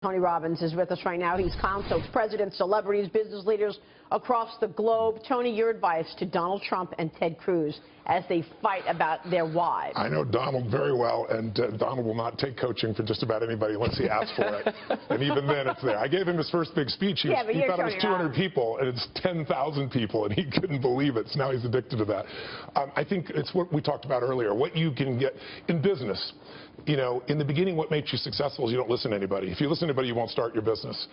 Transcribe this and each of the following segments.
Tony Robbins is with us right now. He's consults presidents, celebrities, business leaders across the globe. Tony, your advice to Donald Trump and Ted Cruz as they fight about their wives. I know Donald very well, and Donald will not take coaching for just about anybody unless he asks for it. And even then, it's there. I gave him his first big speech. He thought it was 200 people, and it's 10,000 people, and he couldn't believe it. So now he's addicted to that. I think it's what we talked about earlier. What you can get in business. You know, in the beginning, what makes you successful is you don't listen to anybody. If you listen to anybody, you won't start your business.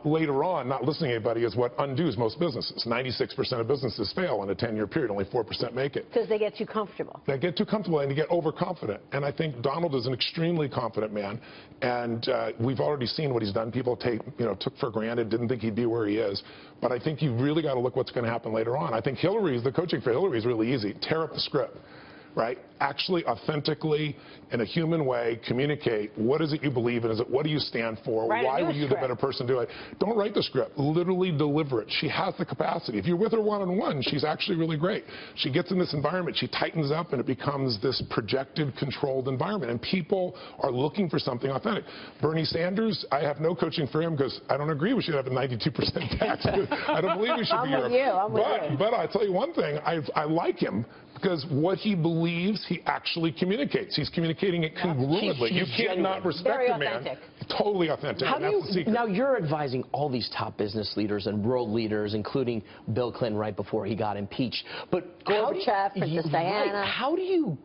Later on, not listening to anybody is what undoes most businesses. 96% of businesses fail in a 10-year period. Only 4% make it. Because they get too comfortable. They get too comfortable and they get overconfident. And I think Donald is an extremely confident man. And we've already seen what he's done. People took for granted, didn't think he'd be where he is. But I think you've really got to look what's going to happen later on. I think the coaching for Hillary is really easy. Tear up the script. Right? Actually, authentically, in a human way, communicate. What is it you believe in? What do you stand for? Why were you the better person to do it? Don't write the script. Literally deliver it. She has the capacity. If you're with her one-on-one, she's actually really great. She gets in this environment. She tightens up, and it becomes this projected, controlled environment. And people are looking for something authentic. Bernie Sanders, I have no coaching for him because I don't agree we should have a 92% tax. I don't believe we should be Europe. But I tell you one thing. I like him because what he believes, he actually communicates. He's communicating it congruently. You can't not respect a man. Totally authentic. Now you're advising all these top business leaders and world leaders, including Bill Clinton right before he got impeached. But Gorbachev, Princess Diana. How do you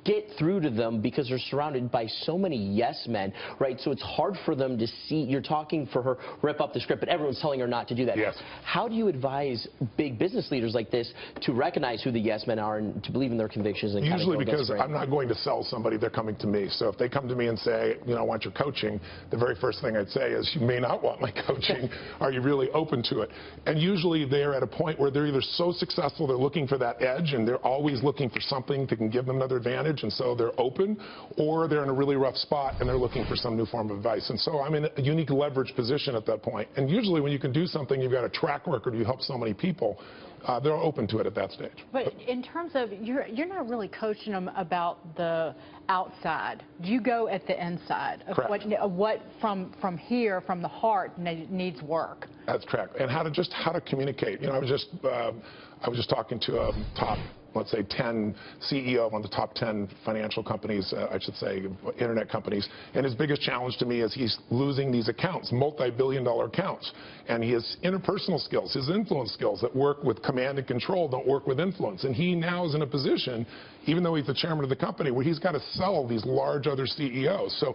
get through to them because they're surrounded by so many yes men, right? So it's hard for them to see. You're talking for her, rip up the script, but everyone's telling her not to do that. Yes. How do you advise big business leaders like this to recognize who the yes men are and to believe in their convictions? And usually because I'm not going to sell somebody, they're coming to me. So if they come to me and say, I want your coaching, the very first thing I'd say is, you may not want my coaching. Are you really open to it? And usually they're at a point where they're either so successful, they're looking for that edge, and they're always looking for something that can give them another advantage. And so they're open, or they're in a really rough spot and they're looking for some new form of advice. And so I'm in a unique leverage position at that point. And usually when you can do something, you've got a track record, you help so many people, they're open to it at that stage. But in terms of, you're not really coaching them about the outside. You go at the inside of what from here, from the heart, needs work. That's correct. And how to communicate. I was just talking to a top, let's say, 10 CEO of one of the top 10 financial companies, I should say, internet companies. And his biggest challenge to me is he's losing these accounts, multi-billion-dollar accounts. And his interpersonal skills, his influence skills that work with command and control don't work with influence. And he now is in a position, even though he's the chairman of the company, where he's got to sell these large other CEOs. So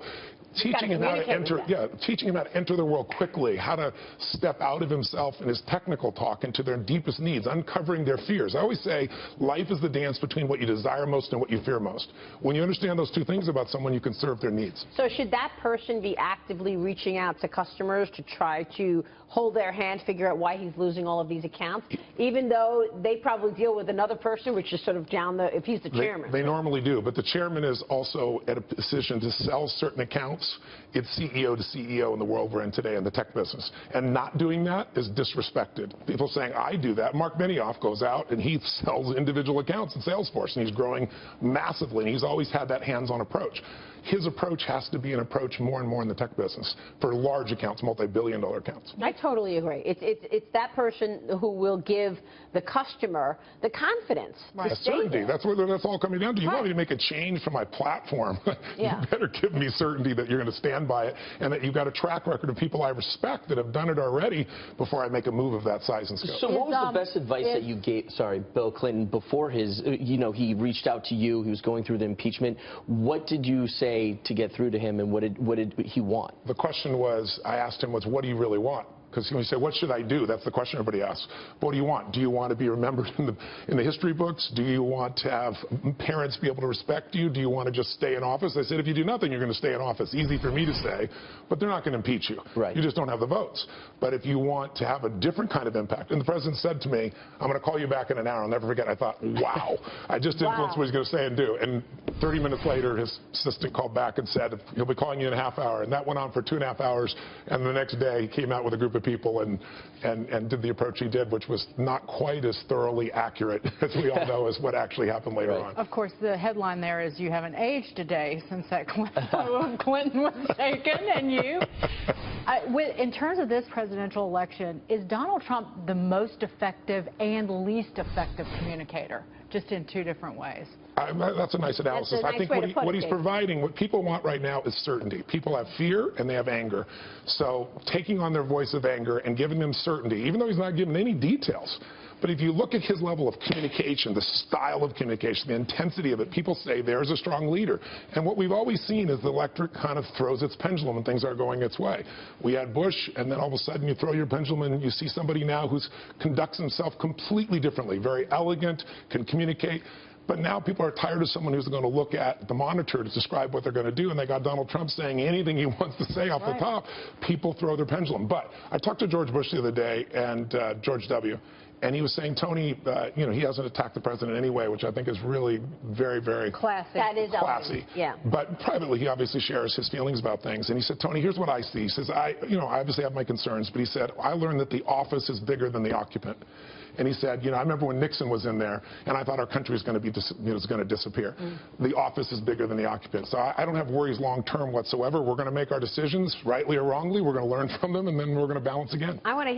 teaching him how to enter the world quickly, how to step out of himself and his technical talk into their deepest needs, uncovering their fears. I always say life is the dance between what you desire most and what you fear most. When you understand those two things about someone, you can serve their needs. So should that person be actively reaching out to customers to try to hold their hand, figure out why he's losing all of these accounts, even though they probably deal with another person, which is sort of down the, if he's the chairman? They normally do, but the chairman is also at a position to sell certain accounts. It's CEO to CEO in the world we're in today in the tech business. And not doing that is disrespected. People saying, I do that. Mark Benioff goes out and he sells individual accounts in Salesforce, and he's growing massively, and he's always had that hands-on approach. His approach has to be an approach more and more in the tech business for large accounts, multi-billion-dollar accounts. I totally agree. It's that person who will give the customer the confidence. The certainty. That's what that's all coming down to. You want me to make a change for my platform. You better give me certainty that you're going to stand by it and that you've got a track record of people I respect that have done it already before I make a move of that size and scope. So what was the best advice that you gave, Bill Clinton, before his, he reached out to you, he was going through the impeachment. What did you say to get through to him, and what did he want? The question I asked him was, what do you really want? Because when you say, what should I do? That's the question everybody asks. What do you want? Do you want to be remembered in the history books? Do you want to have parents be able to respect you? Do you want to just stay in office? I said, if you do nothing, you're going to stay in office. Easy for me to say, but they're not going to impeach you. Right. You just don't have the votes. But if you want to have a different kind of impact, and the president said to me, I'm going to call you back in an hour. I'll never forget. I thought, wow, I just influenced what he's going to say and do. And 30 minutes later, his assistant called back and said, he'll be calling you in a half hour. And that went on for 2.5 hours. And the next day, he came out with a group of to people and did the approach he did, which was not quite as thoroughly accurate, as we all know, as what actually happened later on. Of course, the headline there is you haven't aged a day since that Clinton was taken, and you. In terms of this presidential election, is Donald Trump the most effective and least effective communicator, just in two different ways? That's a nice analysis. That's a nice I think what he's Dave. providing, what people want right now is certainty. People have fear and they have anger. So taking on their voice of anger and giving them certainty, even though he's not giving any details. But if you look at his level of communication, the style of communication, the intensity of it, people say there's a strong leader. And what we've always seen is the electorate kind of throws its pendulum and things aren't going its way. We had Bush, and then all of a sudden you throw your pendulum and you see somebody now who conducts himself completely differently, very elegant, can communicate. But now people are tired of someone who's going to look at the monitor to describe what they're going to do, and they got Donald Trump saying anything he wants to say off the top. People throw their pendulum. But I talked to George Bush the other day, and George W., and he was saying, Tony, he hasn't attacked the president anyway, which I think is really very, very classy. That is classy. Yeah. But privately, he obviously shares his feelings about things. And he said, Tony, here's what I see. He says, I obviously have my concerns, but he said, I learned that the office is bigger than the occupant. And he said, I remember when Nixon was in there, and I thought our country was going to be, was going to disappear. The office is bigger than the occupant. So I don't have worries long term whatsoever. We're going to make our decisions, rightly or wrongly. We're going to learn from them, and then we're going to balance again. I want to